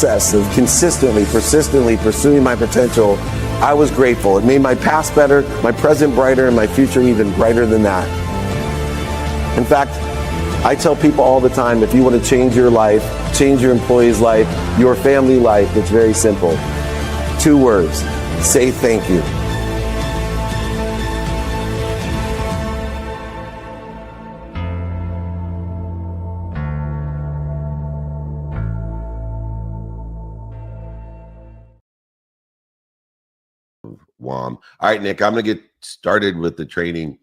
process of consistently, persistently pursuing my potential, I was grateful. It made my past better, my present brighter, and my future even brighter than that. In fact, I tell people all the time, if you want to change your life, change your employee's life, your family life, it's very simple. 2 words: say thank you. All right, Nick, I'm going to get started with the training.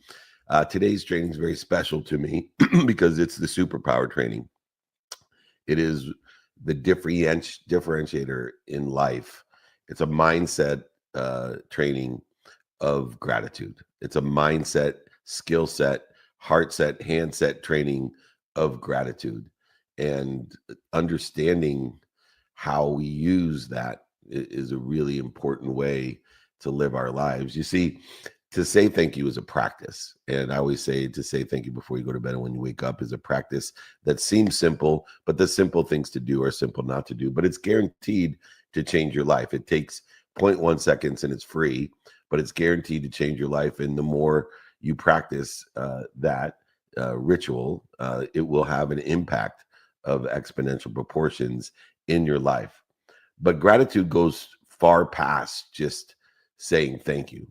Today's training is very special to me because it's the superpower training. It is the differentiator in life. It's a mindset training of gratitude. It's a mindset, skill set, heart set, hand set training of gratitude, and understanding how we use that is a really important way to live our lives. You see, to say thank you is a practice. And I always say to say thank you before you go to bed and when you wake up is a practice that seems simple, but the simple things to do are simple not to do. But it's guaranteed to change your life. It takes 0.1 seconds and it's free, but it's guaranteed to change your life. And the more you practice that ritual, it will have an impact of exponential proportions in your life. But gratitude goes far past just saying thank you.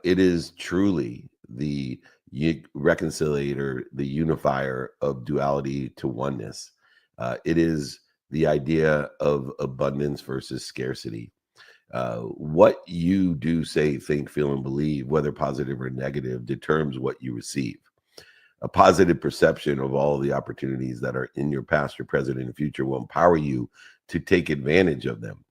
It is truly the reconciliator, the unifier of duality to oneness. It is the idea of abundance versus scarcity. What you do, say, think, feel, and believe, whether positive or negative, determines what you receive. A positive perception of all the opportunities that are in your past, your present, and future will empower you to take advantage of them.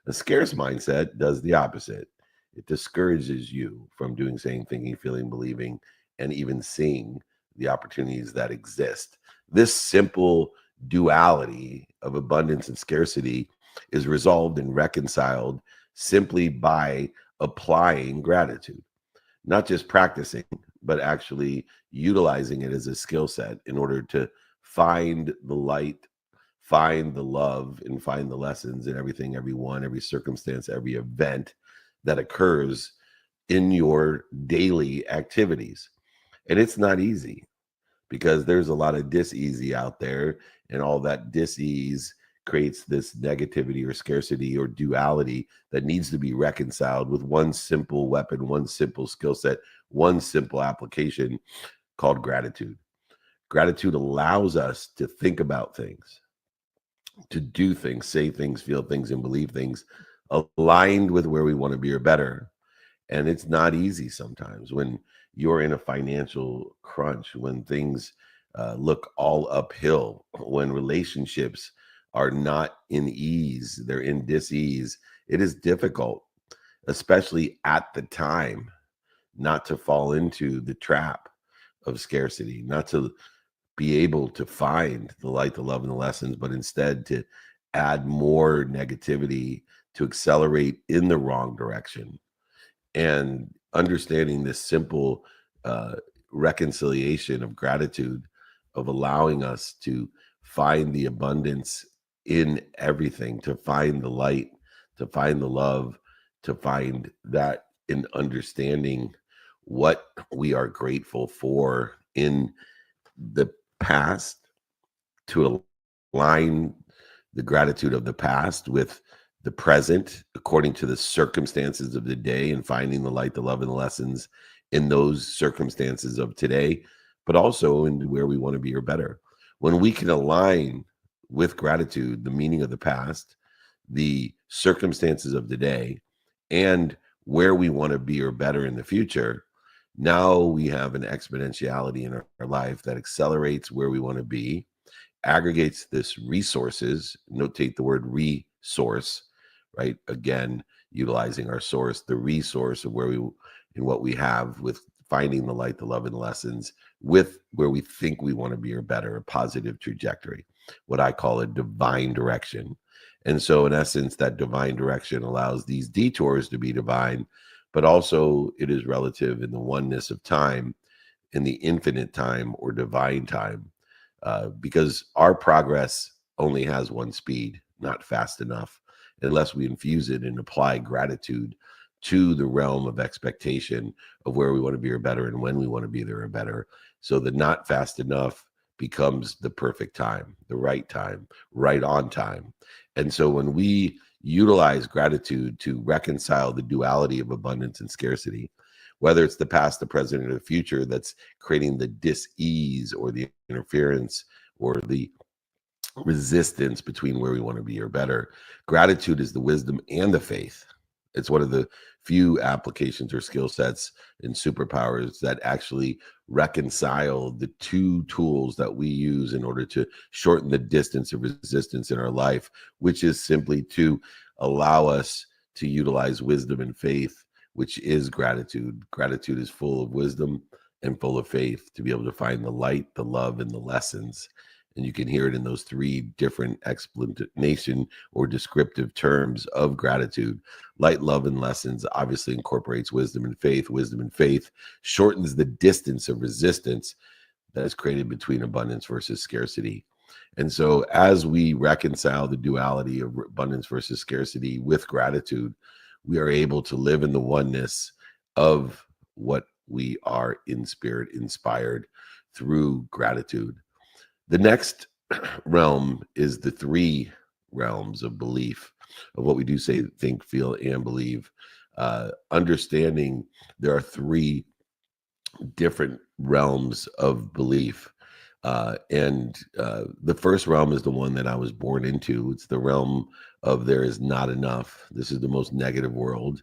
A scarce mindset does the opposite. It discourages you from doing, saying, thinking, feeling, believing, and even seeing the opportunities that exist. This simple duality of abundance and scarcity is resolved and reconciled simply by applying gratitude, not just practicing, but actually utilizing it as a skill set in order to find the light, find the love, and find the lessons in everything, everyone, every circumstance, every event that occurs in your daily activities. And it's not easy because there's a lot of dis-easy out there, and all that dis-ease creates this negativity or scarcity or duality that needs to be reconciled with one simple weapon, one simple skill set, one simple application called gratitude. Gratitude allows us to think about things, to do things, say things, feel things, and believe things aligned with where we want to be or better. And it's not easy sometimes when you're in a financial crunch, when things look all uphill, when relationships are not in ease, they're in dis-ease. It is difficult, especially at the time, not to fall into the trap of scarcity, not to be able to find the light, the love, and the lessons, but instead to add more negativity, to accelerate in the wrong direction. And understanding this simple reconciliation of gratitude, of allowing us to find the abundance in everything, to find the light, to find the love, to find that in understanding what we are grateful for in the past, to align the gratitude of the past with the present according to the circumstances of the day, and finding the light, the love, and the lessons in those circumstances of today, but also in where we want to be or better. When we can align with gratitude the meaning of the past, the circumstances of the day, and where we want to be or better in the future, now we have an exponentiality in our life that accelerates where we want to be, aggregates this resources, notate the word resource, right? Again, utilizing our source, the resource of where we and what we have, with finding the light, the love, and the lessons, with where we think we want to be or better, a positive trajectory, what I call a divine direction. And so in essence, that divine direction allows these detours to be divine, but also it is relative in the oneness of time, in the infinite time or divine time, because our progress only has one speed, not fast enough unless we infuse it and apply gratitude to the realm of expectation of where we want to be or better and when we want to be there or better. So the not fast enough becomes the perfect time, the right on time. And so when we utilize gratitude to reconcile the duality of abundance and scarcity, whether it's the past, the present, or the future that's creating the dis-ease or the interference or the resistance between where we want to be or better, gratitude is the wisdom and the faith. It's one of the few applications or skill sets and superpowers that actually reconcile the two tools that we use in order to shorten the distance of resistance in our life, which is simply to allow us to utilize wisdom and faith, which is gratitude. Gratitude is full of wisdom and full of faith to be able to find the light, the love, and the lessons. And you can hear it in those three different explanation or descriptive terms of gratitude. Light, love, and lessons obviously incorporates wisdom and faith. Wisdom and faith shortens the distance of resistance that is created between abundance versus scarcity. And so as we reconcile the duality of abundance versus scarcity with gratitude, we are able to live in the oneness of what we are in spirit inspired through gratitude. The next realm is the three realms of belief, of what we do say, think, feel, and believe. Understanding there are three different realms of belief. The first realm is the one that I was born into. It's the realm of there is not enough. This is the most negative world.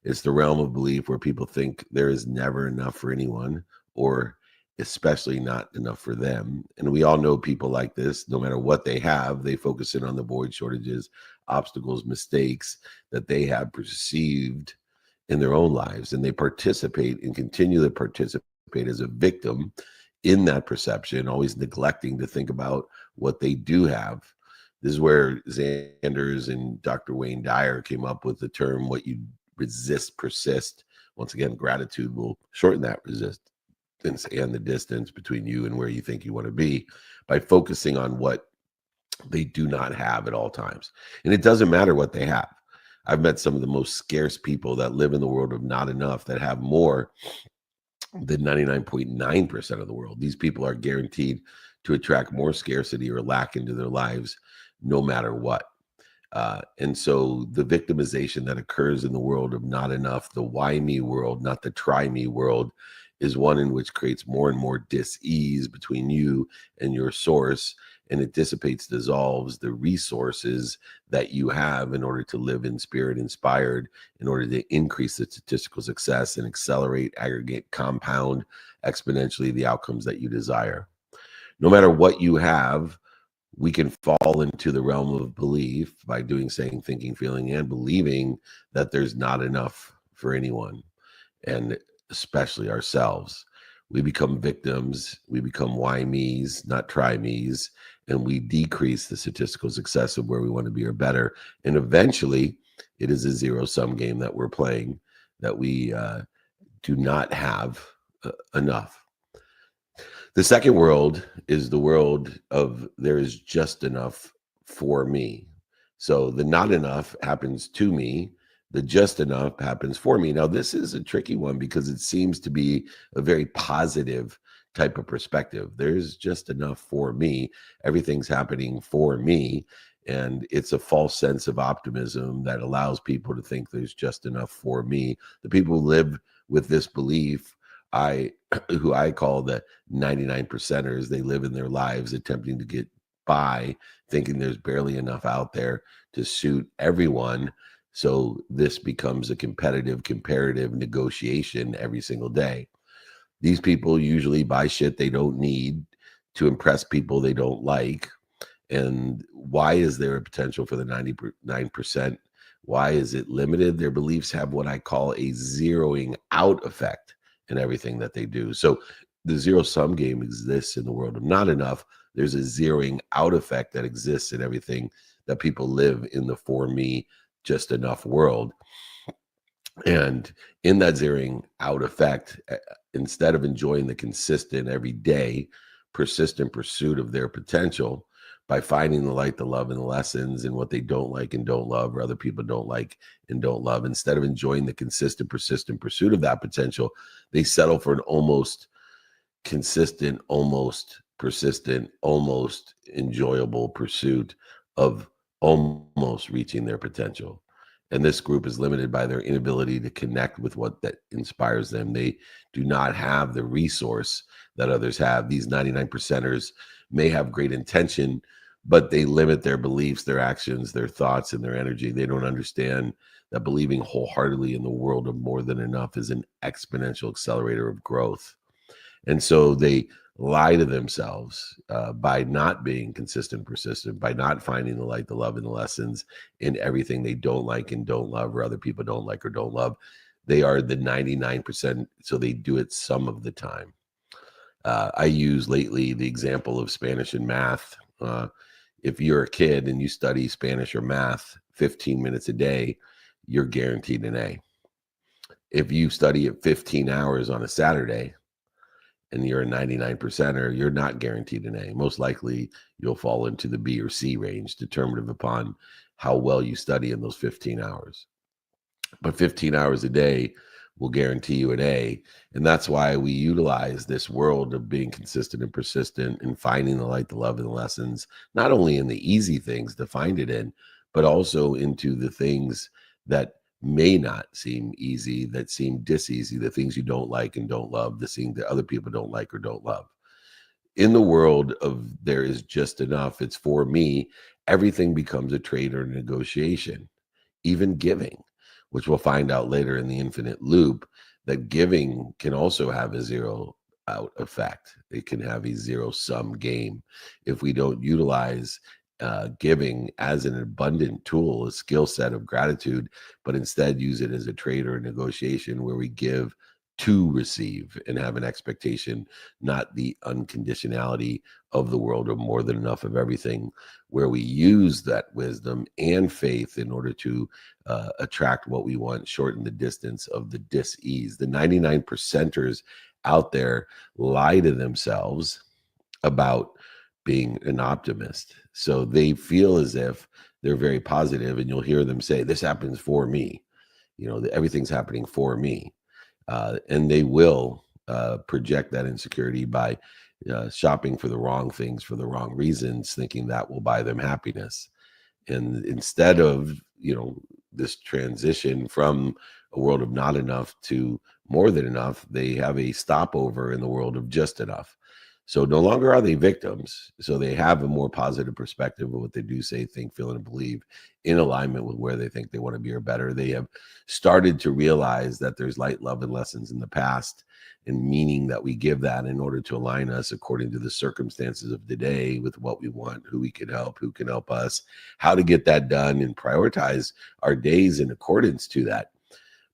It's the realm of belief where people think there is never enough for anyone, or especially not enough for them. And we all know people like this. No matter what they have, they focus in on the void, shortages, obstacles, mistakes that they have perceived in their own lives. And they participate and continue to participate as a victim in that perception, always neglecting to think about what they do have. This is where Xanders and Dr. Wayne Dyer came up with the term, what you resist, persist. Once again, gratitude will shorten that resistance and the distance between you and where you think you want to be by focusing on what they do not have at all times. And it doesn't matter what they have. I've met some of the most scarce people that live in the world of not enough that have more than 99.9% of the world. These people are guaranteed to attract more scarcity or lack into their lives no matter what. And so the victimization that occurs in the world of not enough, the why me world, not the try me world, is one in which creates more and more dis-ease between you and your source, and it dissipates, dissolves the resources that you have in order to live in spirit inspired, in order to increase the statistical success and accelerate, aggregate, compound exponentially the outcomes that you desire. No matter what you have, we can fall into the realm of belief by doing, saying, thinking, feeling, and believing that there's not enough for anyone, and especially ourselves. We become victims, we become why me's, not try me's, and we decrease the statistical success of where we want to be or better. And eventually, it is a zero-sum game that we're playing, that we do not have enough. The second world is the world of there is just enough for me. So the not enough happens to me. The just enough happens for me. Now, this is a tricky one because it seems to be a very positive type of perspective. There's just enough for me. Everything's happening for me. And it's a false sense of optimism that allows people to think there's just enough for me. The people who live with this belief, who I call the 99%ers, they live in their lives attempting to get by, thinking there's barely enough out there to suit everyone. So this becomes a competitive, comparative negotiation every single day. These people usually buy shit they don't need to impress people they don't like. And why is there a potential for the 99%? Why is it limited? Their beliefs have what I call a zeroing out effect in everything that they do. So the zero-sum game exists in the world of not enough. There's a zeroing out effect that exists in everything that people live in the for me, just enough world. And in that zeroing out effect, instead of enjoying the consistent, everyday, persistent pursuit of their potential, by finding the light, the love, and the lessons in what they don't like and don't love, or other people don't like and don't love. Instead of enjoying the consistent, persistent pursuit of that potential, they settle for an almost consistent, almost persistent, almost enjoyable pursuit of almost reaching their potential. And this group is limited by their inability to connect with what that inspires them. They do not have the resource that others have. These 99 percenters may have great intention, but they limit their beliefs, their actions, their thoughts, and their energy. They don't understand that believing wholeheartedly in the world of more than enough is an exponential accelerator of growth. And so they lie to themselves by not being consistent, persistent, by not finding the light, the love, and the lessons in everything they don't like and don't love, or other people don't like or don't love. They are the 99%, so they do it some of the time. I use lately the example of Spanish and math. If you're a kid and you study Spanish or math 15 minutes a day, you're guaranteed an A. If you study it 15 hours on a Saturday, and you're a 99 percenter, you're not guaranteed an A. Most likely you'll fall into the B or C range, determinative upon how well you study in those 15 hours. But 15 hours a day will guarantee you an A. And that's why we utilize this world of being consistent and persistent and finding the light, the love, and the lessons, not only in the easy things to find it in, but also into the things that may not seem easy, that seem diseasy, the things you don't like and don't love, the things that other people don't like or don't love. In the world of there is just enough, it's for me, everything becomes a trade or negotiation, even giving, which we'll find out later in the infinite loop, that giving can also have a zero out effect. It can have a zero sum game if we don't utilize giving as an abundant tool, a skill set of gratitude, but instead use it as a trade or a negotiation where we give to receive and have an expectation, not the unconditionality of the world of more than enough of everything, where we use that wisdom and faith in order to attract what we want, shorten the distance of the dis-ease. The 99 percenters out there lie to themselves about being an optimist. So they feel as if they're very positive, and you'll hear them say, this happens for me. Everything's happening for me. And they will project that insecurity by shopping for the wrong things for the wrong reasons, thinking that will buy them happiness. And instead of, this transition from a world of not enough to more than enough, they have a stopover in the world of just enough. So no longer are they victims. So they have a more positive perspective of what they do, say, think, feel, and believe in alignment with where they think they want to be or better. They have started to realize that there's light, love, and lessons in the past, and meaning that we give that in order to align us according to the circumstances of today with what we want, who we can help, who can help us, how to get that done, and prioritize our days in accordance to that.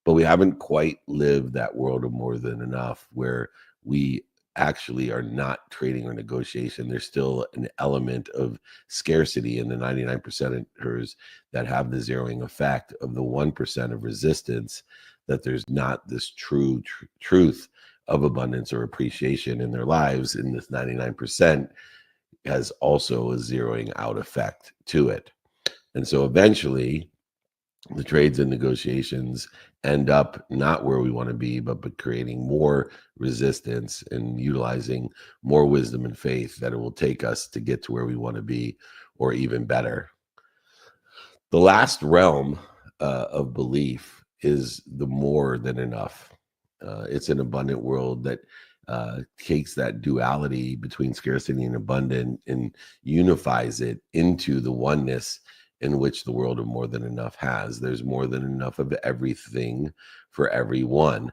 But we haven't quite lived that world of more than enough where we actually are not trading or negotiation. There's still an element of scarcity in the 99 percenters that have the zeroing effect of the 1% of resistance, that there's not this truth of abundance or appreciation in their lives. And this 99% has also a zeroing out effect to it. And so eventually the trades and negotiations end up not where we want to be, but creating more resistance and utilizing more wisdom and faith that it will take us to get to where we want to be, or even better. The last realm of belief is the more than enough. It's an abundant world that takes that duality between scarcity and abundant and unifies it into the oneness in which the world of more than enough has. There's more than enough of everything for everyone.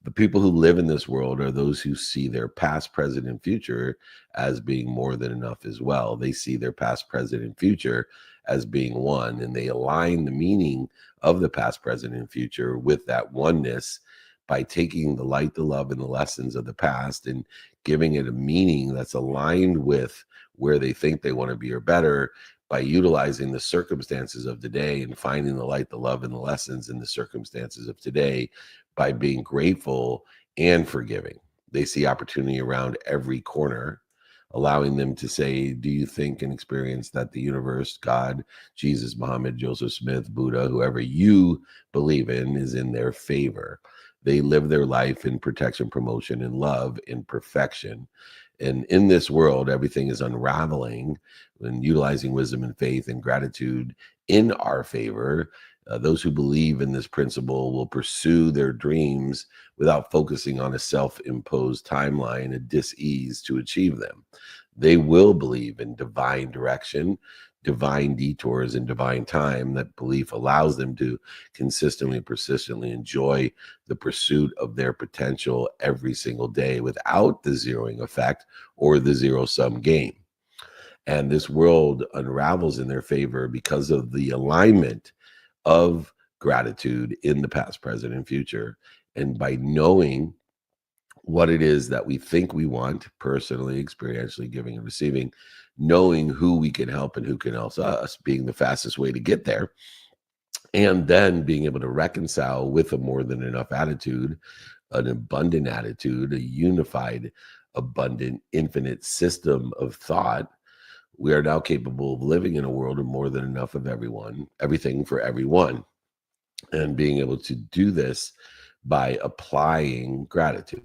The people who live in this world are those who see their past, present, and future as being more than enough as well. They see their past, present, and future as being one, and they align the meaning of the past, present, and future with that oneness by taking the light, the love, and the lessons of the past and giving it a meaning that's aligned with where they think they want to be or better, by utilizing the circumstances of today and finding the light, the love, and the lessons in the circumstances of today by being grateful and forgiving. They see opportunity around every corner. allowing them to say, do you think and experience that the universe, God, Jesus, Muhammad, Joseph Smith, Buddha, whoever you believe in, is in their favor? They live their life in protection, promotion, and love, in perfection. And in this world, everything is unraveling and utilizing wisdom and faith and gratitude in our favor. Those who believe in this principle will pursue their dreams without focusing on a self-imposed timeline, a dis-ease to achieve them. They will believe in divine direction, divine detours, and divine time. That belief allows them to consistently, persistently enjoy the pursuit of their potential every single day without the zeroing effect or the zero-sum game. And this world unravels in their favor because of the alignment of gratitude in the past, present, and future. And by knowing what it is that we think we want personally, experientially, giving and receiving, knowing who we can help and who can help us, being the fastest way to get there, and then being able to reconcile with a more than enough attitude, an abundant attitude, a unified, abundant, infinite system of thought. We are now capable of living in a world of more than enough of everyone, everything for everyone, and being able to do this by applying gratitude.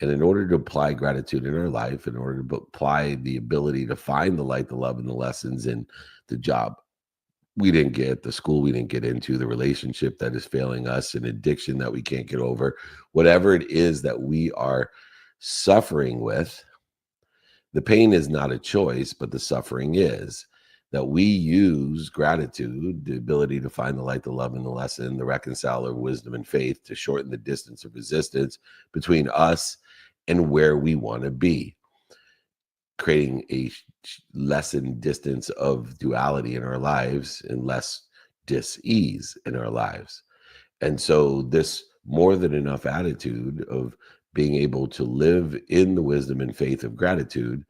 And in order to apply gratitude in our life, in order to apply the ability to find the light, the love, and the lessons in the job we didn't get, the school we didn't get into, the relationship that is failing us, an addiction that we can't get over, whatever it is that we are suffering with, the pain is not a choice, but the suffering is. That we use gratitude, the ability to find the light, the love, and the lesson, the reconciler of wisdom and faith, to shorten the distance of resistance between us and where we want to be, creating a lessened distance of duality in our lives and less dis-ease in our lives. And so this more than enough attitude of being able to live in the wisdom and faith of gratitude,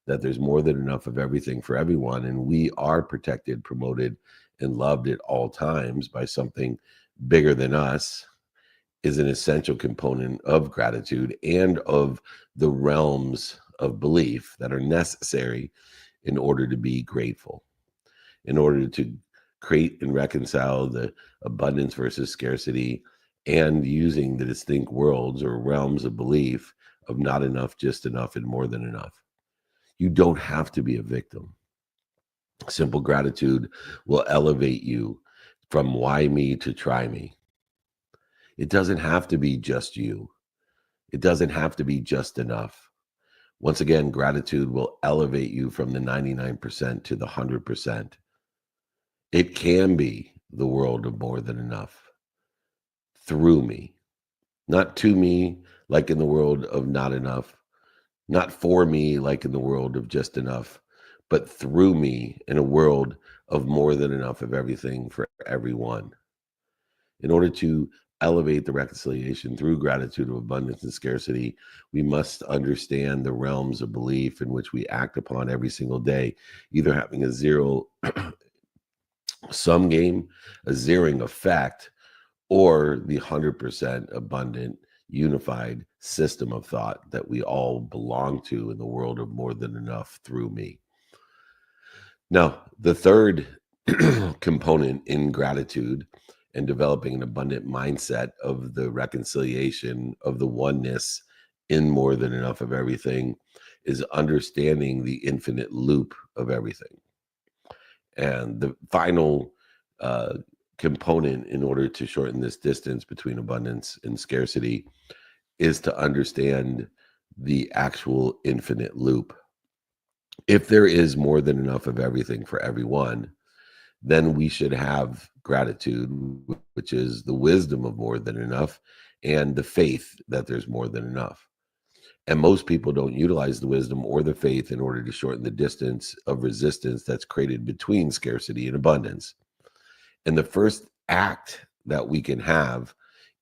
that there's more than enough of everything for everyone, and we are protected, promoted, and loved at all times by something bigger than us, is an essential component of gratitude and of the realms of belief that are necessary in order to be grateful, in order to create and reconcile the abundance versus scarcity, and using the distinct worlds or realms of belief of not enough, just enough, and more than enough. You don't have to be a victim. Simple gratitude will elevate you from why me to try me. It doesn't have to be just you. It doesn't have to be just enough. Once again, gratitude will elevate you from the 99% to the 100%. It can be the world of more than enough through me, not to me, like in the world of not enough, not for me, like in the world of just enough, but through me in a world of more than enough of everything for everyone. In order to elevate the reconciliation through gratitude of abundance and scarcity, we must understand the realms of belief in which we act upon every single day, either having a zero sum game, a zeroing effect, or the 100% abundant, unified system of thought that we all belong to in the world of more than enough through me. Now, the third component in gratitude and developing an abundant mindset of the reconciliation of the oneness in more than enough of everything is understanding the infinite loop of everything. And the final component in order to shorten this distance between abundance and scarcity is to understand the actual infinite loop. If there is more than enough of everything for everyone, then we should have gratitude, which is the wisdom of more than enough, and the faith that there's more than enough. And most people don't utilize the wisdom or the faith in order to shorten the distance of resistance that's created between scarcity and abundance. And the first act that we can have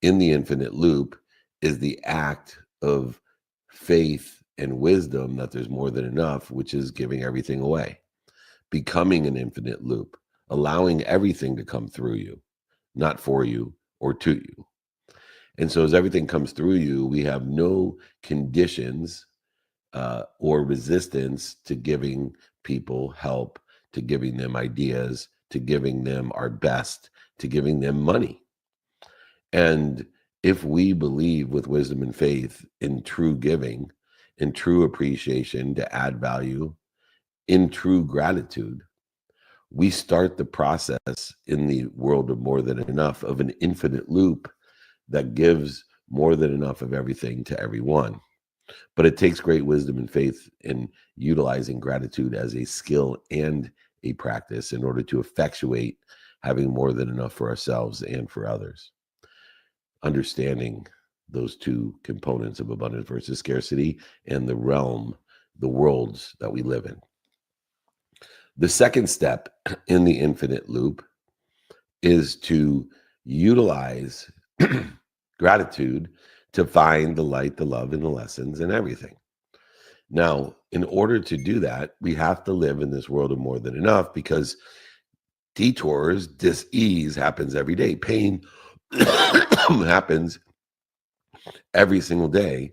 in the infinite loop is the act of faith and wisdom that there's more than enough, which is giving everything away, becoming an infinite loop, allowing everything to come through you, not for you or to you. And so as everything comes through you, we have no conditions or resistance to giving people help, to giving them ideas, to giving them our best, to giving them money. And if we believe with wisdom and faith in true giving, in true appreciation to add value, in true gratitude, we start the process in the world of more than enough, of an infinite loop that gives more than enough of everything to everyone. But it takes great wisdom and faith in utilizing gratitude as a skill and a practice in order to effectuate having more than enough for ourselves and for others. Understanding those two components of abundance versus scarcity and the realm, the worlds that we live in. The second step in the infinite loop is to utilize gratitude to find the light, the love, and the lessons and everything. Now, in order to do that, we have to live in this world of more than enough, because detours, dis-ease happens every day. Pain happens every single day,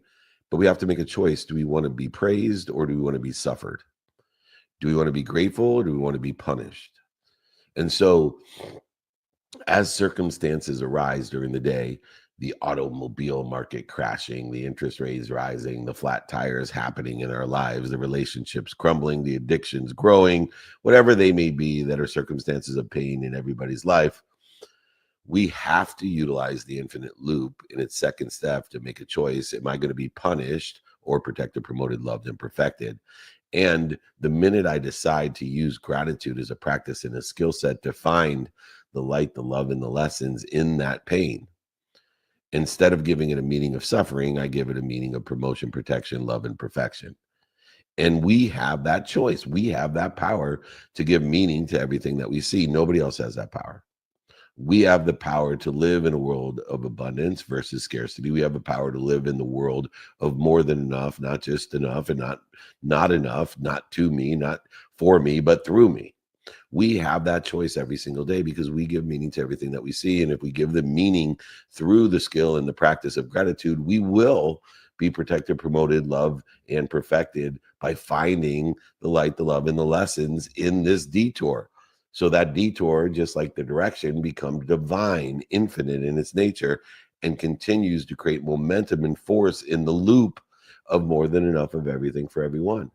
but we have to make a choice. Do we want to be praised, or do we want to be suffered? Do we want to be grateful, or do we want to be punished? And so as circumstances arise during the day, the automobile market crashing, the interest rates rising, the flat tires happening in our lives, the relationships crumbling, the addictions growing, whatever they may be that are circumstances of pain in everybody's life, we have to utilize the infinite loop in its second step to make a choice. Am I going to be punished or protected, promoted, loved, and perfected? And the minute I decide to use gratitude as a practice and a skill set to find the light, the love, and the lessons in that pain, instead of giving it a meaning of suffering, I give it a meaning of promotion, protection, love, and perfection. And we have that choice. We have that power to give meaning to everything that we see. Nobody else has that power. We have the power to live in a world of abundance versus scarcity. We have the power to live in the world of more than enough, not just enough, and not enough, not to me, not for me, but through me. We have that choice every single day because we give meaning to everything that we see. And if we give the meaning through the skill and the practice of gratitude, we will be protected, promoted, loved, and perfected by finding the light, the love, and the lessons in this detour. So that detour, just like the direction, becomes divine, infinite in its nature, and continues to create momentum and force in the loop of more than enough of everything for everyone.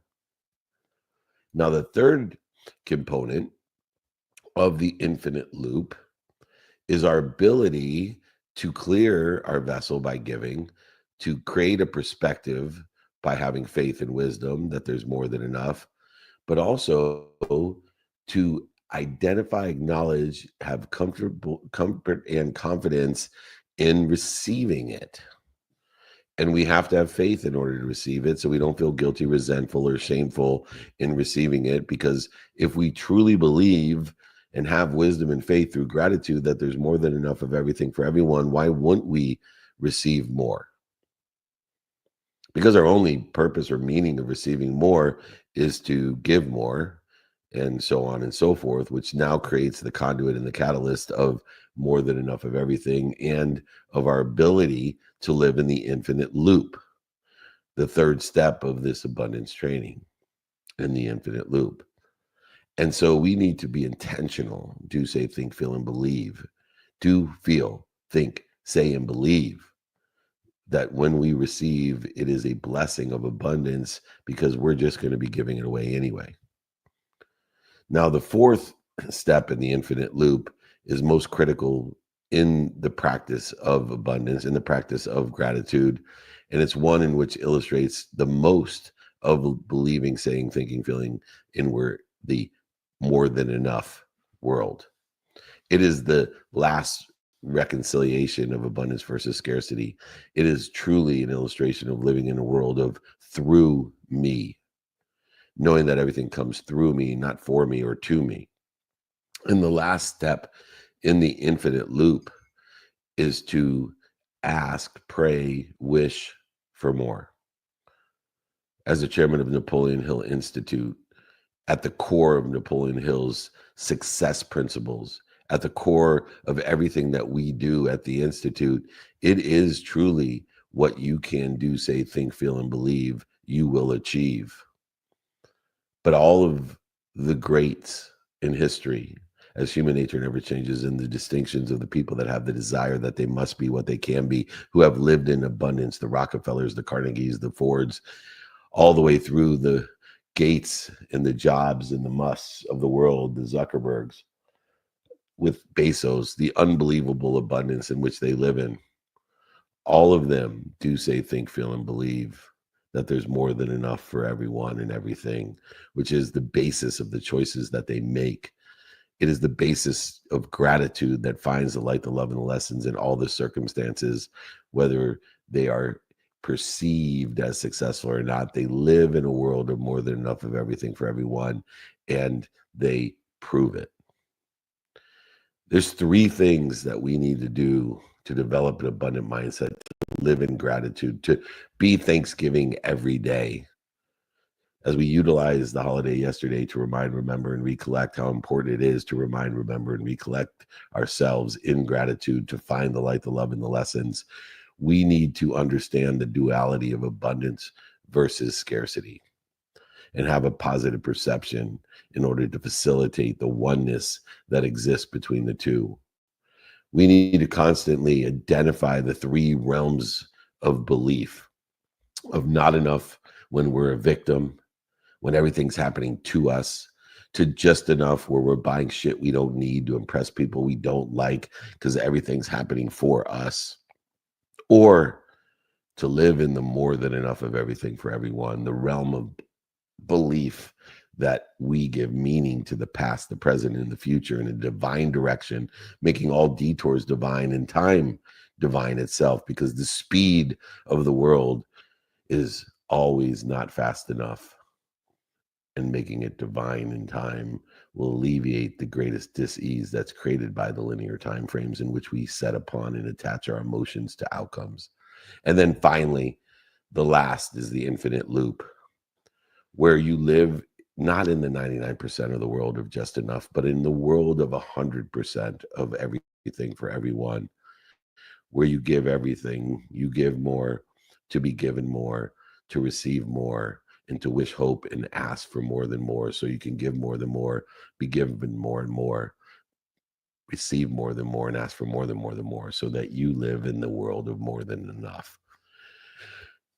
Now, the third component of the infinite loop is our ability to clear our vessel by giving, to create a perspective by having faith and wisdom that there's more than enough, but also to identify, acknowledge, have comfort and confidence in receiving it. And we have to have faith in order to receive it, so we don't feel guilty, resentful, or shameful in receiving it. Because if we truly believe and have wisdom and faith through gratitude that there's more than enough of everything for everyone, why wouldn't we receive more? Because our only purpose or meaning of receiving more is to give more, and so on and so forth, which now creates the conduit and the catalyst of more than enough of everything and of our ability to live in the infinite loop, the third step of this abundance training in the infinite loop. And so we need to be intentional. Do, say, think, feel, and believe. Do, feel, think, say, and believe that when we receive, it is a blessing of abundance, because we're just going to be giving it away anyway. Now, the fourth step in the infinite loop is most critical in the practice of abundance, in the practice of gratitude. And it's one in which illustrates the most of believing, saying, thinking, feeling in the more than enough world. It is the last reconciliation of abundance versus scarcity. It is truly an illustration of living in a world of through me, knowing that everything comes through me, not for me or to me. And the last step in the infinite loop is to ask, pray, wish for more. As the chairman of Napoleon Hill Institute, at the core of Napoleon Hill's success principles, at the core of everything that we do at the Institute, it is truly what you can do, say, think, feel, and believe you will achieve. But all of the greats in history, as human nature never changes, and the distinctions of the people that have the desire that they must be what they can be, who have lived in abundance, the Rockefellers, the Carnegies, the Fords, all the way through the Gates and the Jobs and the Musks of the world, the Zuckerbergs, with Bezos, the unbelievable abundance in which they live in. All of them do say, think, feel, and believe that there's more than enough for everyone and everything, which is the basis of the choices that they make. It is the basis of gratitude that finds the light, the love, and the lessons in all the circumstances, whether they are perceived as successful or not. They live in a world of more than enough of everything for everyone, and they prove it. There's three things that we need to do to develop an abundant mindset, to live in gratitude, to be Thanksgiving every day. As we utilize the holiday yesterday to remind, remember, and recollect how important it is to remind, remember, and recollect ourselves in gratitude to find the light, the love, and the lessons, we need to understand the duality of abundance versus scarcity and have a positive perception in order to facilitate the oneness that exists between the two. We need to constantly identify the three realms of belief, of not enough when we're a victim, when everything's happening to us, to just enough where we're buying shit we don't need to impress people we don't like because everything's happening for us, or to live in the more than enough of everything for everyone, the realm of belief that we give meaning to the past, the present, and the future in a divine direction, making all detours divine and time divine itself, because the speed of the world is always not fast enough. And making it divine in time will alleviate the greatest dis-ease that's created by the linear time frames in which we set upon and attach our emotions to outcomes. And then finally, the last is the infinite loop, where you live not in the 99% of the world of just enough, but in the world of 100% of everything for everyone, where you give everything, you give more, to be given more, to receive more, and to wish hope and ask for more than more, so you can give more than more, be given more and more, receive more than more, and ask for more than more than more, so that you live in the world of more than enough.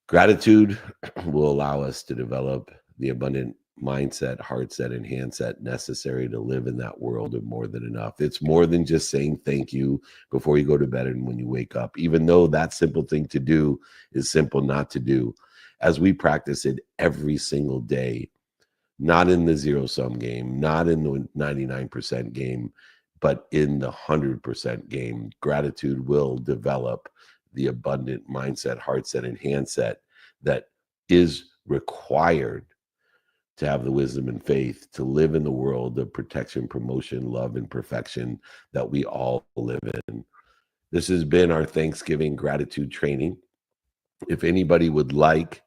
Gratitude will allow us to develop the abundant mindset, heart set, and hand set necessary to live in that world of more than enough. It's more than just saying thank you before you go to bed and when you wake up, even though that simple thing to do is simple not to do. As we practice it every single day, not in the zero-sum game, not in the 99% game, but in the 100% game, gratitude will develop the abundant mindset, heart set, and hand set that is required to have the wisdom and faith to live in the world of protection, promotion, love, and perfection that we all live in. This has been our Thanksgiving gratitude training. If anybody would like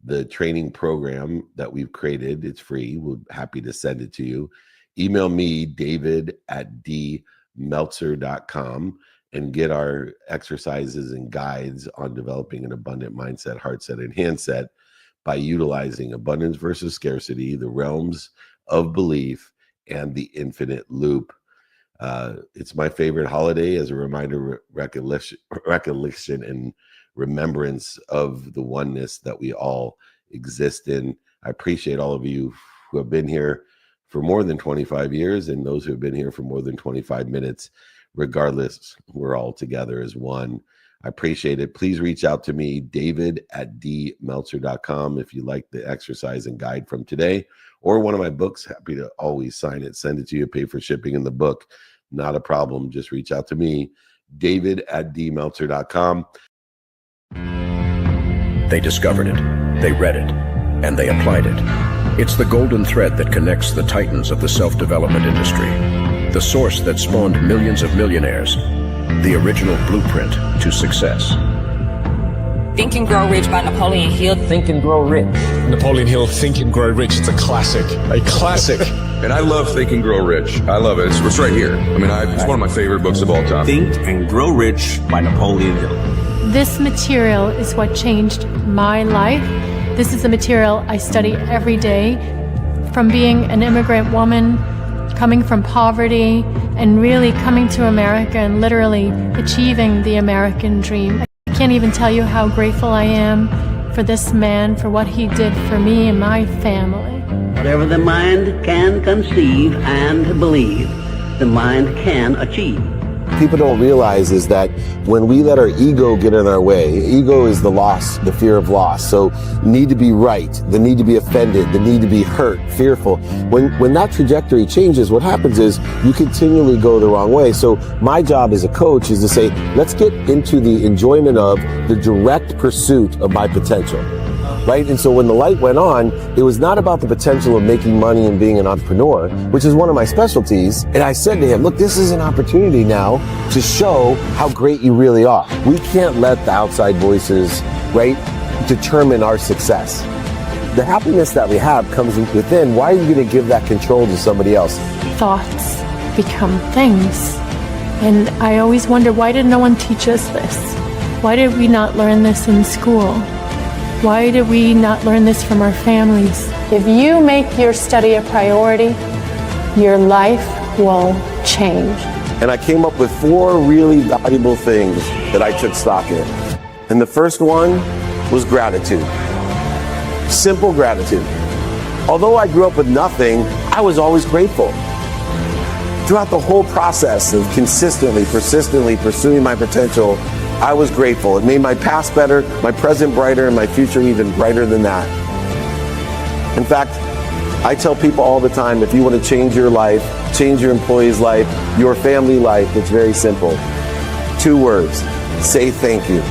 the training program that we've created, it's free. We're happy to send it to you. Email me, david@dmeltzer.com, and get our exercises and guides on developing an abundant mindset, heart set, and hand set by utilizing abundance versus scarcity, the realms of belief, and the infinite loop. It's my favorite holiday as a reminder, recollection, and remembrance of the oneness that we all exist in. I appreciate all of you who have been here for more than 25 years and those who have been here for more than 25 minutes. Regardless, we're all together as one. I appreciate it. Please reach out to me, david@dmeltzer.com, if you like the exercise and guide from today or one of my books. Happy to always sign it, send it to you, pay for shipping in the book. Not a problem. Just reach out to me, david@dmeltzer.com. They discovered it, they read it, and they applied it. It's the golden thread that connects the titans of the self-development industry, the source that spawned millions of millionaires, the original blueprint to success. Think and Grow Rich by Napoleon Hill. Think and Grow Rich. Napoleon Hill, Think and Grow Rich. It's a classic. A classic. And I love Think and Grow Rich. I love it. It's right here. I mean, it's one of my favorite books of all time. Think and Grow Rich by Napoleon Hill. This material is what changed my life This is the material I study every day. From being an immigrant woman, coming from poverty, and really coming to America and literally achieving the American dream. I can't even tell you how grateful I am for this man, for what he did for me and my family. Whatever the mind can conceive and believe, the mind can achieve. People don't realize is that when we let our ego get in our way, ego is the loss, the fear of loss. So need to be right, the need to be offended, the need to be hurt, fearful. When that trajectory changes, what happens is you continually go the wrong way. So my job as a coach is to say, let's get into the enjoyment of the direct pursuit of my potential. Right? And so when the light went on, it was not about the potential of making money and being an entrepreneur, which is one of my specialties. And I said to him, look, this is an opportunity now to show how great you really are. We can't let the outside voices, right, determine our success. The happiness that we have comes within. Why are you going to give that control to somebody else? Thoughts become things. And I always wonder, why did no one teach us this? Why did we not learn this in school? Why did we not learn this from our families? If you make your study a priority, your life will change. And I came up with 4 really valuable things that I took stock in. And the first one was gratitude. Simple gratitude. Although I grew up with nothing, I was always grateful. Throughout the whole process of consistently, persistently pursuing my potential, I was grateful. It made my past better, my present brighter, and my future even brighter than that. In fact, I tell people all the time, if you want to change your life, change your employee's life, your family life, it's very simple. 2 words, say thank you.